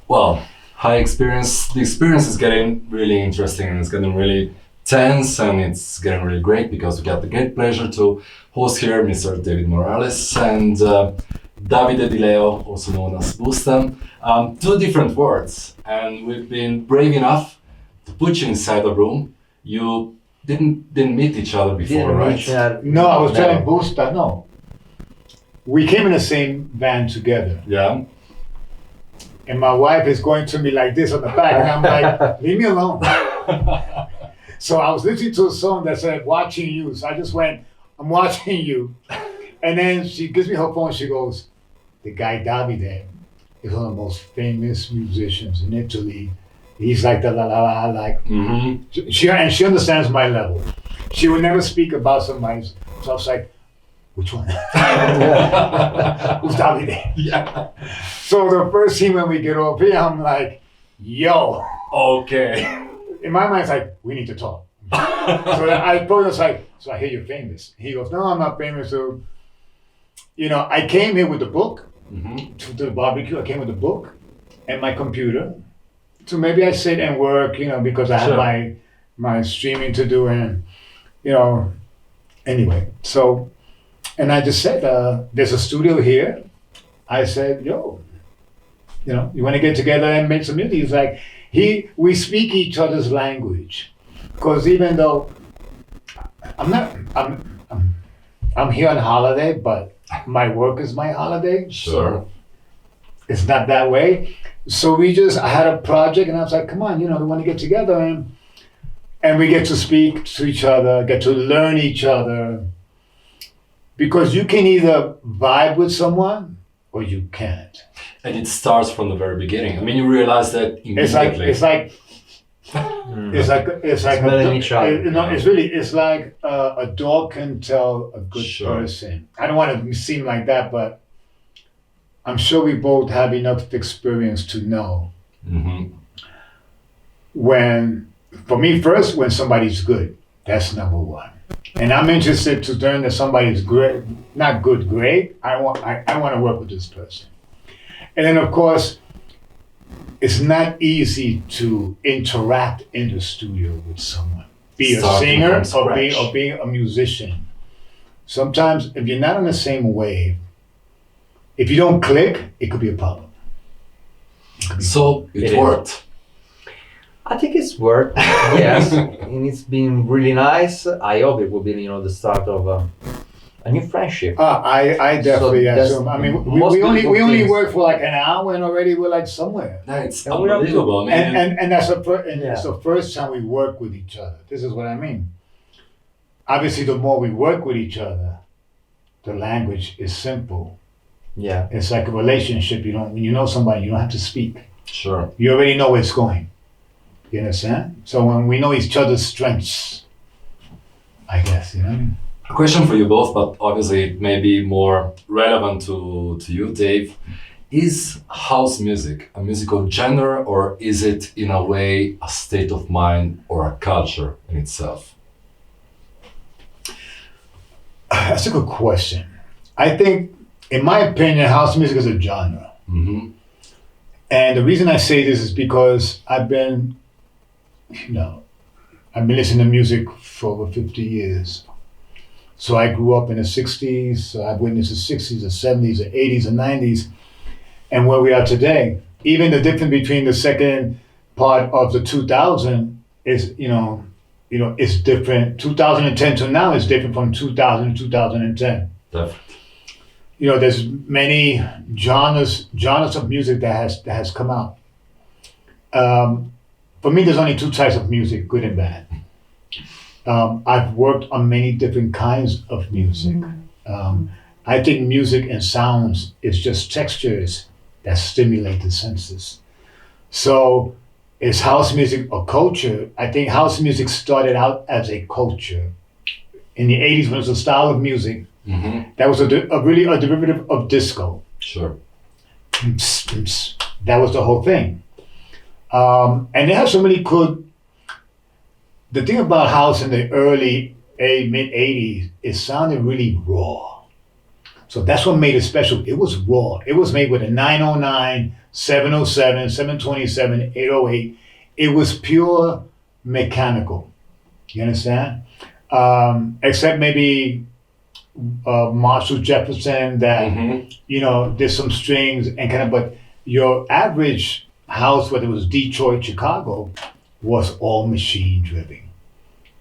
Well, high experience. The experience is getting really interesting and it's getting really tense and it's getting really great because we got the great pleasure to host here Mr. David Morales and Davide Di Leo, also known as Boosta. Two different words, and we've been brave enough to put you inside a room. You didn't meet each other before, right? No, I was telling Boosta, no. We came in the same van together. Yeah. And my wife is going to me like this on the back, and I'm like, leave me alone. So I was listening to a song that said, watching you. So I just went, I'm watching you. And then she gives me her phone, she goes, the guy Davide is one of the most famous musicians in Italy. He's like the la la la, like, she understands my level. She would never speak about somebody. So I was like, which one? Who's Davide? Yeah. So the first scene when we get over here, I'm like, yo. Okay. In my mind, it's like, we need to talk. So I told us like, so I hear you're famous. He goes, no, I'm not famous. So, I came here with the book to the barbecue. I came with the book and my computer. So maybe I sit and work, because I have my streaming to do and, anyway. So, and I just said, there's a studio here. I said, yo, you want to get together and make some music? He's like, we speak each other's language. Because even though I'm here on holiday, but my work is my holiday. Sure. It's not that way. So I had a project and I was like, come on, we want to get together and we get to speak to each other, get to learn each other. Because you can either vibe with someone or you can't. And it starts from the very beginning. I mean, you realize that immediately. It's like a dog can tell a good person. I don't want to seem like that, but I'm sure we both have enough experience to know when somebody's good. That's number one. And I'm interested to learn that somebody's great, not good, great. I want to work with this person. And then of course, it's not easy to interact in the studio with someone. Be a singer or be a musician. Sometimes if you're not on the same wave, if you don't click, it could be a problem. So it worked. I think it's worked, yes, and it's been really nice. I hope it will be, the start of a new friendship. I definitely assume. I mean, we only work for like an hour and already we're like somewhere. It's unbelievable. And that's the first time we work with each other. This is what I mean. Obviously, the more we work with each other, the language is simple. Yeah, it's like a relationship. When you know somebody, you don't have to speak. Sure. You already know where it's going. You understand? So when we know each other's strengths, I guess, A question for you both, but obviously it may be more relevant to you, Dave. Is house music a musical genre, or is it in a way a state of mind or a culture in itself? That's a good question. I think, in my opinion, house music is a genre. And the reason I say this is because I've been listening to music for over 50 years. So I grew up in the 60s, so I've witnessed the 60s, the 70s, the 80s, the 90s, and where we are today. Even the difference between the second part of the 2000 is, it's different. 2010 to now is different from 2000 to 2010. Definitely. There's many genres of music that has come out. For me, there's only two types of music, good and bad. I've worked on many different kinds of music. I think music and sounds is just textures that stimulate the senses. So is house music a culture? I think house music started out as a culture. In the 80s, when it was a style of music, that was really a derivative of disco. Sure. That was the whole thing. And they have so many the thing about house in the mid 80s, it sounded really raw. So that's what made it special. It was raw. It was made with a 909 707, 727, 808. It was pure mechanical. You understand? Except maybe Marshall Jefferson that, did some strings and kind of, but your average house, whether it was Detroit, Chicago, was all machine driven.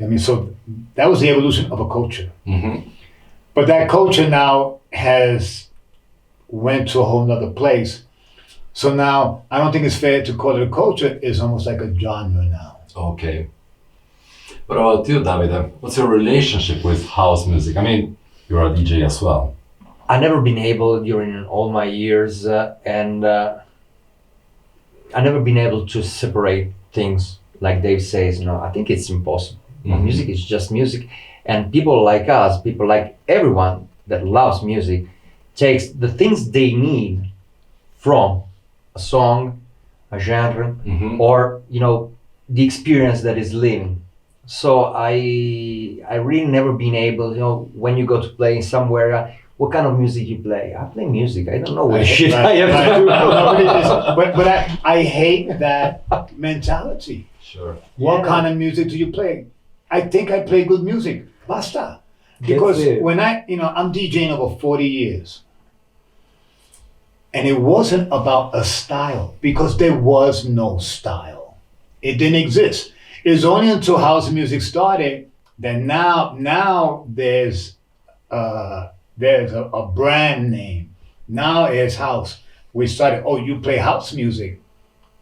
I mean, so that was the evolution of a culture. But that culture now has went to a whole nother place. So now I don't think it's fair to call it a culture. It's almost like a genre now. Okay. What about you, Davide? What's your relationship with house music? I mean, you're a DJ as well. I never been able during all my years, and I never been able to separate things like Dave says. I think it's impossible. Music is just music, and people like us, people like everyone that loves music, takes the things they need from a song, a genre, or the experience that is living. So I really never been able, when you go to play somewhere, what kind of music you play? I play music. I don't know what shit I have to do. But I hate that mentality. Sure. What kind of music do you play? I think I play good music. Basta. Because when I'm DJing over 40 years. And it wasn't about a style, because there was no style. It didn't exist. It's only until house music started that now there's a brand name. Now it's house. We started, you play house music.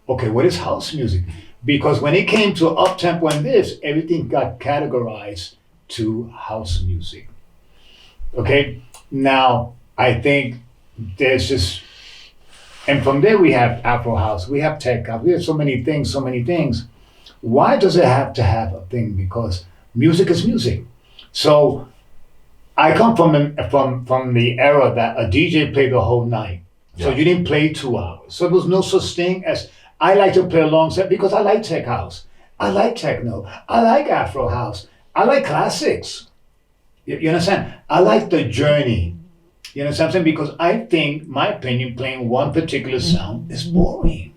Okay, what is house music? Because when it came to up-tempo and this, everything got categorized to house music. Okay, now I think there's just, and from there we have Afro house, we have tech house, we have so many things. Why does it have to have a thing? Because music is music. So I come from the era that a DJ played the whole night. So you didn't play 2 hours. So there was no such thing as, I like to play a long set because I like tech house. I like techno. I like Afro house. I like classics. You understand? I like the journey. You know what I'm saying? Because I think, my opinion, playing one particular sound is boring.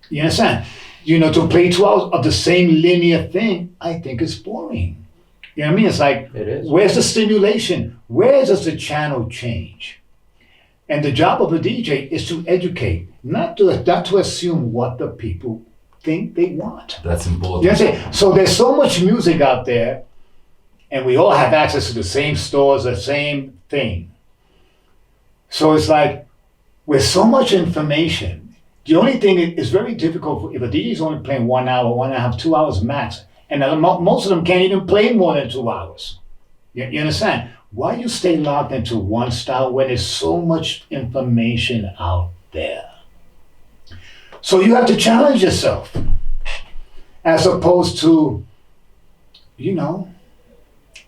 You understand? To play 2 hours of the same linear thing, I think is boring. You know what I mean? It's like, where's the stimulation? Where does the channel change? And the job of a DJ is to educate, not to assume what the people think they want. That's important. You know what I'm saying? So there's so much music out there, and we all have access to the same stores, the same thing. So it's like, with so much information, the only thing is very difficult if a DJ is only playing 1 hour, 1.5, 2 hours max, and most of them can't even play more than 2 hours. You understand? Why you stay locked into one style when there's so much information out there? So you have to challenge yourself, as opposed to,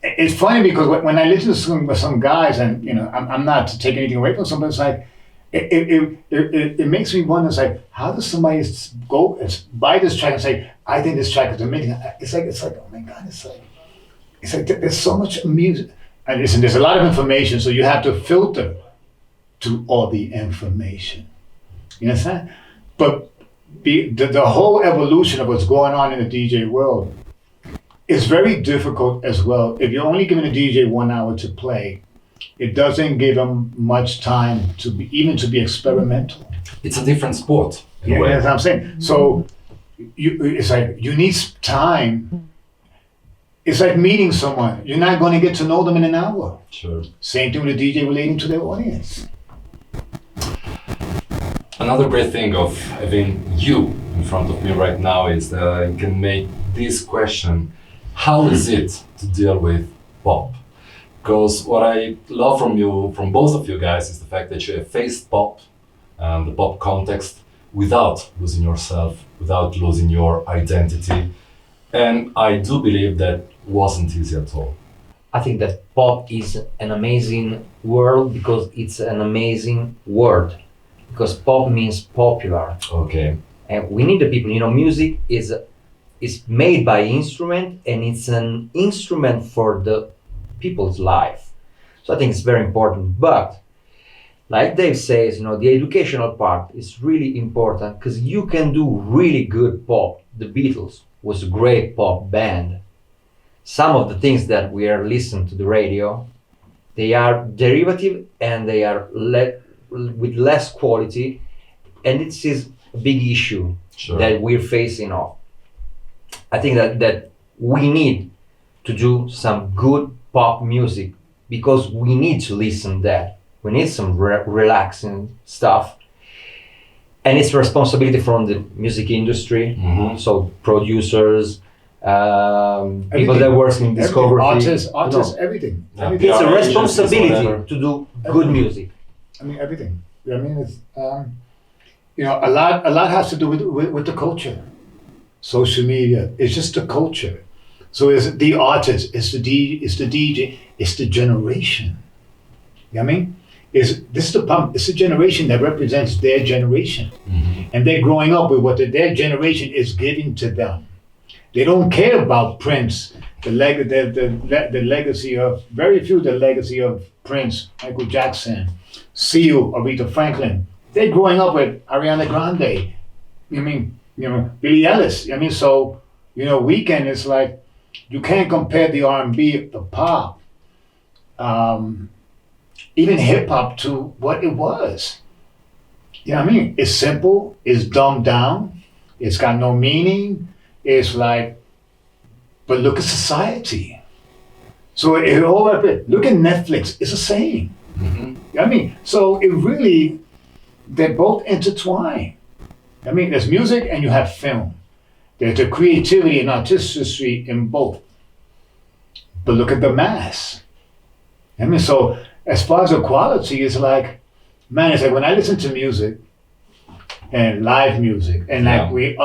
it's funny because when I listen to some guys, and I'm not to take anything away from somebody, it's like, it makes me wonder. It's like, how does somebody go and buy this track and say, I think this track is amazing? It's like, oh my God, it's like there's so much music, and listen, there's a lot of information, so you have to filter to all the information. You understand? But the whole evolution of what's going on in the DJ world is very difficult as well. If you're only giving a DJ 1 hour to play, it doesn't give them much time to be experimental. It's a different sport. Yeah, that's what I'm saying. So it's like you need time. It's like meeting someone. You're not going to get to know them in an hour. Sure. Same thing with a DJ relating to their audience. Another great thing of having you in front of me right now is that I can make this question: how is it to deal with pop? Because what I love from both of you guys, is the fact that you have faced pop and the pop context without losing yourself, without losing your identity. And I do believe that wasn't easy at all. I think that pop is an amazing word because it's an amazing word. Because pop means popular. Okay. And we need the people. Music is made by instrument, and it's an instrument for the people's life. So I think it's very important. But like Dave says, the educational part is really important because you can do really good pop. The Beatles was a great pop band. Some of the things that we are listening to the radio, they are derivative and they are with less quality, and this is a big issue that we're facing off. I think that we need to do some good pop music because we need to listen that. We need some relaxing stuff. And it's responsibility from the music industry, so producers, people that work in discography. Artists, everything. Yeah. Everything. It's a agencies, responsibility whatever. to do good music. I mean, everything. I mean, it's a lot has to do with the culture. Social media. It's just the culture. So it's the artist, it's the DJ, it's the generation. You know what I mean? This is the pump. It's a generation that represents their generation, and they're growing up with what their generation is giving to them. They don't care about Prince, the legacy of very few. The legacy of Prince, Michael Jackson, Seal, Aretha Franklin. They're growing up with Ariana Grande. Billie Eilish. So Weekend is like you can't compare the R&B, the pop. Even hip hop to what it was. You know what I mean? It's simple, it's dumbed down, it's got no meaning. It's like, but look at society. So look at Netflix, it's the same. You know what I mean? So they're both intertwined. I mean, there's music and you have film. There's the creativity and artistry in both. But look at the mass. I mean, so as far as the quality, it's like when I listen to music and live music, and like we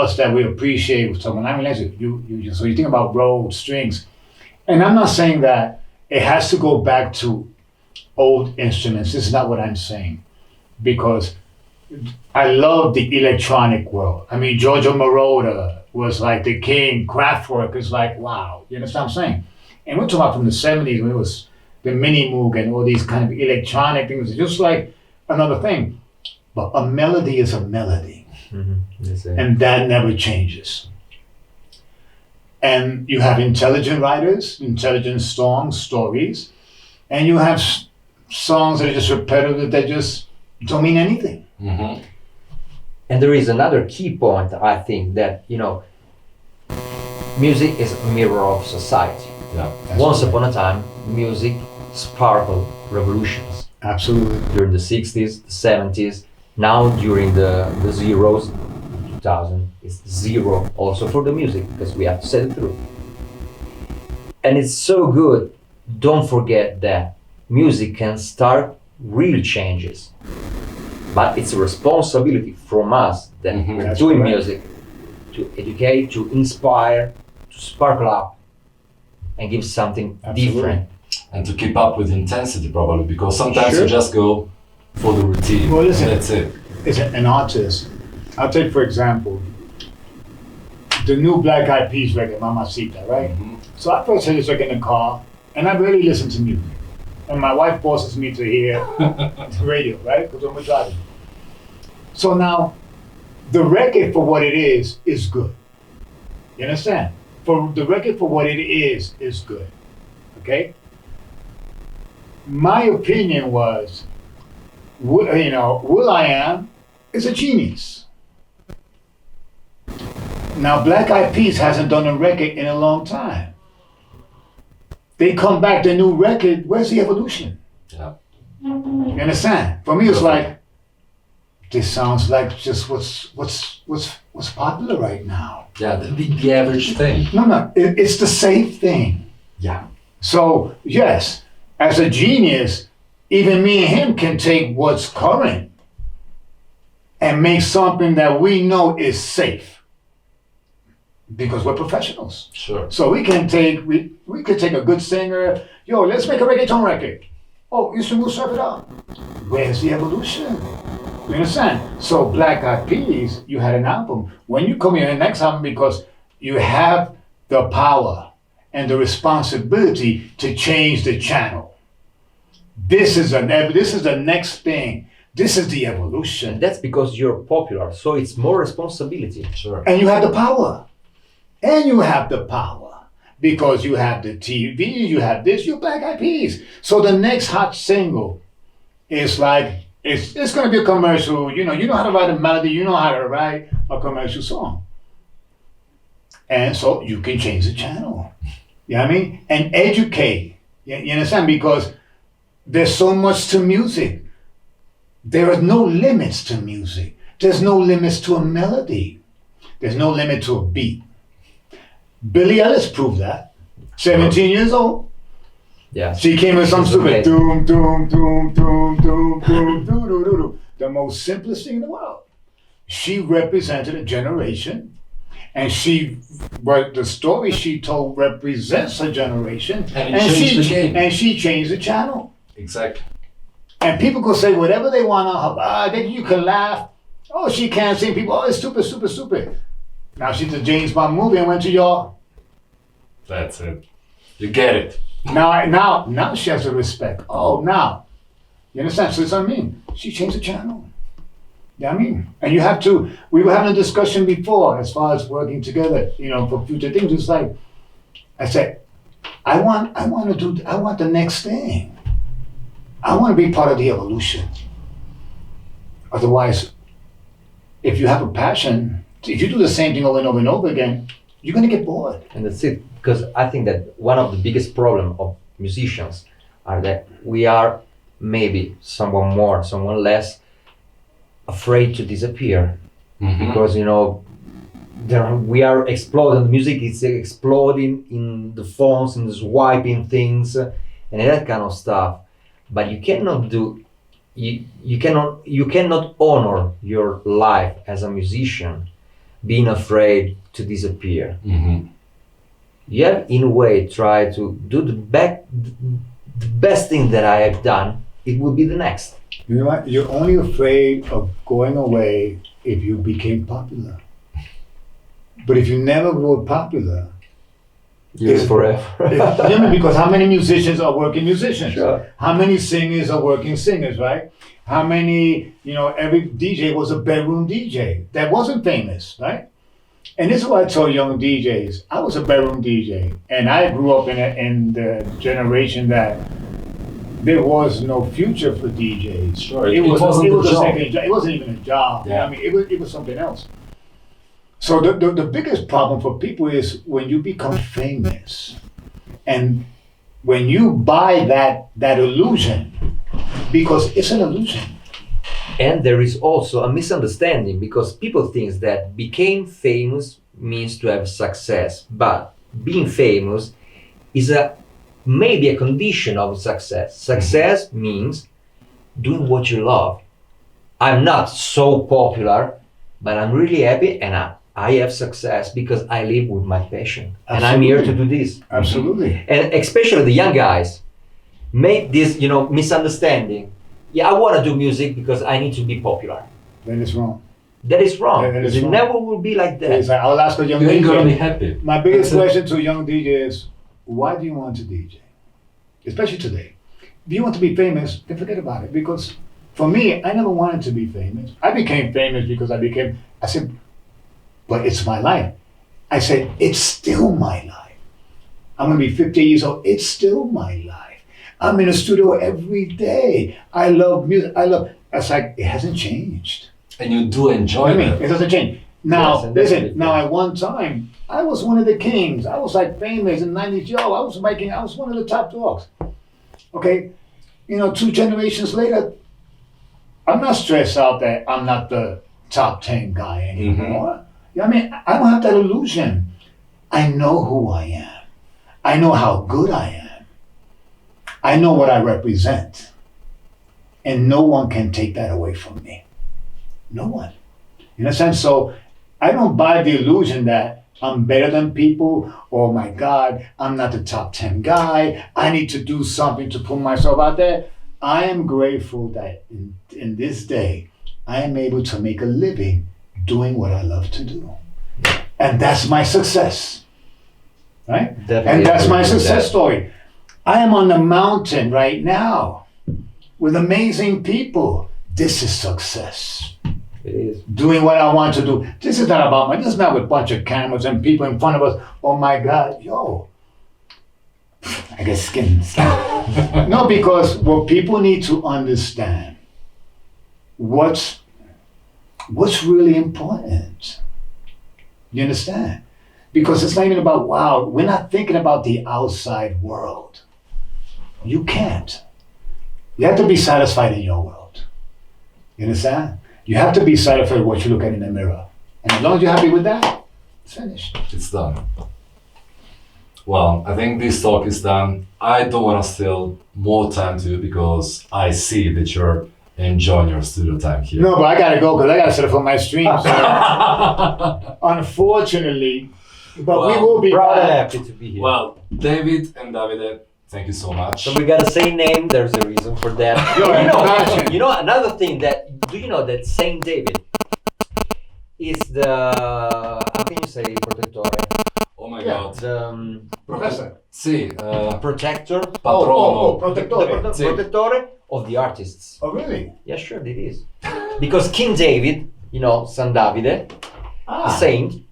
appreciate someone. I mean, so you think about Rhodes, strings, and I'm not saying that it has to go back to old instruments. This is not what I'm saying, because I love the electronic world. I mean, Giorgio Moroder was like the king. Kraftwerk is like, wow. You understand what I'm saying? And we're talking about from the 70s when it was the Mini Moog and all these kind of electronic things. It's just like another thing. But a melody is a melody. And that never changes. And you have intelligent writers, intelligent songs, stories, and you have songs that are just repetitive, that just don't mean anything. And there is another key point, I think, that music is a mirror of society. Once upon a time, music sparkled revolutions. Absolutely. During the 60s, the 70s, now during the zeros, 2000, it's zero also for the music, because we have to say the truth. And it's so good. Don't forget that music can start real changes. But it's a responsibility from us that we're doing music to educate, to inspire, to sparkle up and give something different. And to keep up with intensity, probably, because sometimes you just go for the routine. Well, listen, that's it. As an artist, I'll take, for example, the new Black Eyed Peas record, Mamacita, right? So I first heard this record in the car, and I really listen to music. And my wife forces me to hear the radio, right? Because when we're driving. So now, the record for what it is good. You understand? For the record for what it is good. Okay? My opinion was, will.i.am is a genius. Now, Black Eyed Peas hasn't done a record in a long time. They come back, the new record, where's the evolution? Yeah. You understand? For me, it's like, this sounds like just what's popular right now. Yeah, the average thing. No, it's the safe thing. Yeah. So, yes, as a genius, even me and him can take what's current and make something that we know is safe. Because we're professionals. Sure. So we could take a good singer, let's make a reggaeton record. Oh, you should step it up. Where's the evolution? You understand? So Black Eyed Peas, you had an album. When you come in the next album, because you have the power and the responsibility to change the channel. This is the next thing. This is the And evolution. that's because you're popular, so it's more responsibility. Sure. And you have the power. And you have the power. Because you have the TV, you have this, you Black Eyed Peas. So the next hot single is like, it's going to be a commercial. You know how to write a melody, you know how to write a commercial song. And so you can change the channel. You know what I mean? And educate. You understand? Because there's so much to music. There are no limits to music. There's no limits to a melody. There's no limit to a beat. Billie Ellis proved that. 17 years old. Yeah. She came with some She's stupid amazing. doom, doom, doom, doom, doom, doom, doo, doo, doo, doo. The most simplest thing in the world. She represented a generation. And the story she told represents a generation. And it changed the game. And she changed the channel. Exactly. And people could say whatever they want on her. Then you can laugh. Oh, she can't sing. People, oh, it's stupid, stupid, stupid. Now she's a James Bond movie and went to your. That's it. You get it. Now she has the respect. Oh, now. You understand? So that's what I mean. She changed the channel. Yeah, I mean, and you have to. We were having a discussion before as far as working together, for future things. It's like I said, I want the next thing. I want to be part of the evolution. Otherwise, if you have a passion, if you do the same thing over and over and over again, you're gonna get bored. And that's it. Because I think that one of the biggest problem of musicians are that we are maybe someone more, someone less afraid to disappear. Mhm. Because we are exploding. The music is exploding in the phones and swiping things and that kind of stuff. But you cannot you cannot honor your life as a musician being afraid to disappear. Mhm. You have in a way try to do the best thing that I have done. It will be the next. You know what? You're only afraid of going away if you became popular. But if you never were popular, Yes, forever. because how many musicians are working musicians? Sure. How many singers are working singers, right? How many, every DJ was a bedroom DJ that wasn't famous, right? And this is what I tell young DJs. I was a bedroom DJ, and I grew up in the generation that there was no future for DJs. Sure, it wasn't a job. It wasn't even a job. Yeah. I mean, it was something else. So the biggest problem for people is when you become famous, and when you buy that illusion, because it's an illusion. And there is also a misunderstanding because people think that became famous means to have success, but being famous is maybe a condition of success. Success means doing what you love. I'm not so popular, but I'm really happy and I have success because I live with my passion. And I'm here to do this. Absolutely. And especially the young guys make this, misunderstanding. Yeah, I want to do music because I need to be popular. Then it's wrong. That is wrong. That is It wrong. never will be like that. It's like, I'll ask a young You ain't gonna be DJ. happy. My biggest That's it. question to a young DJ is, why do you want to DJ? Especially today. If you want to be famous, then forget about it. Because for me, I never wanted to be famous. I became famous because I said, but it's my life. I said, it's still my life. I'm gonna be 50 years old. It's still my life. I'm in the studio every day. I love music. It's like, it hasn't changed. And you do enjoy It it. doesn't change. Now, Yes, and that's listen, it. now at one time, I was one of the kings. I was like famous in the 90s. Yo, I was one of the top dogs. Okay? 2 generations later, I'm not stressed out that I'm not the top 10 guy anymore. You know what I mean? I don't have that illusion. I know who I am. I know how good I am. I know what I represent. And no one can take that away from me. No one. In a sense, so I don't buy the illusion that I'm better than people. Oh my God, I'm not the top 10 guy. I need to do something to put myself out there. I am grateful that in this day, I am able to make a living doing what I love to do. And that's my success. Right? Definitely And that's my agree with success that. story. I am on the mountain right now with amazing people this is success. It is. Doing what I want to do. This is not about money. This is not with a bunch of cameras and people in front of us. Oh my God, yo. I get skin. No, because what people need to understand, what's really important. You understand? Because it's not even about, wow, we're not thinking about the outside world. You can't. You have to be satisfied in your world. You understand? You have to be satisfied with what you look at in the mirror. And as long as you're happy with that, it's finished. It's done. Well, I think this talk is done. I don't want to steal more time to you because I see that you're enjoying your studio time here. No, but I gotta go because I gotta set up for my stream. So unfortunately, but we will be Proud and back. happy to be here. Well, David and Davide, thank you so much. So we got the same name. There's a reason for that. Yo, imagine. You know another thing that do you know that Saint David is the how can you say protettore? Oh my Yeah. God. The Professor. Sì, protector. patrono. Protettore. Sì. Protettore of the artists. Oh, really? Yeah, sure, it is. Because King David, you know, San Davide, the saint,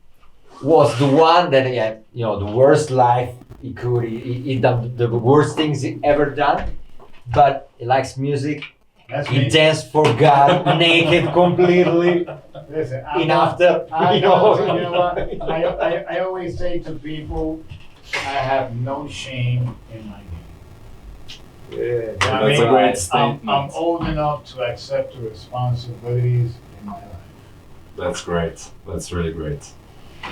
was the one that had, you know, the worst life he could. He done the worst things he ever done, but he likes music. That's He me. danced for God naked completely. Listen, In after, I you know, know. you know what? I always say to people, I have no shame in my game. Yeah. That's a great statement. I'm old enough to accept the responsibilities in my life. That's great. That's really great.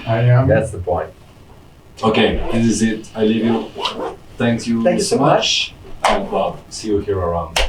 I am. That's the point. Okay, this is it. I leave you. Thank you Thank you so much. And well, see you here around.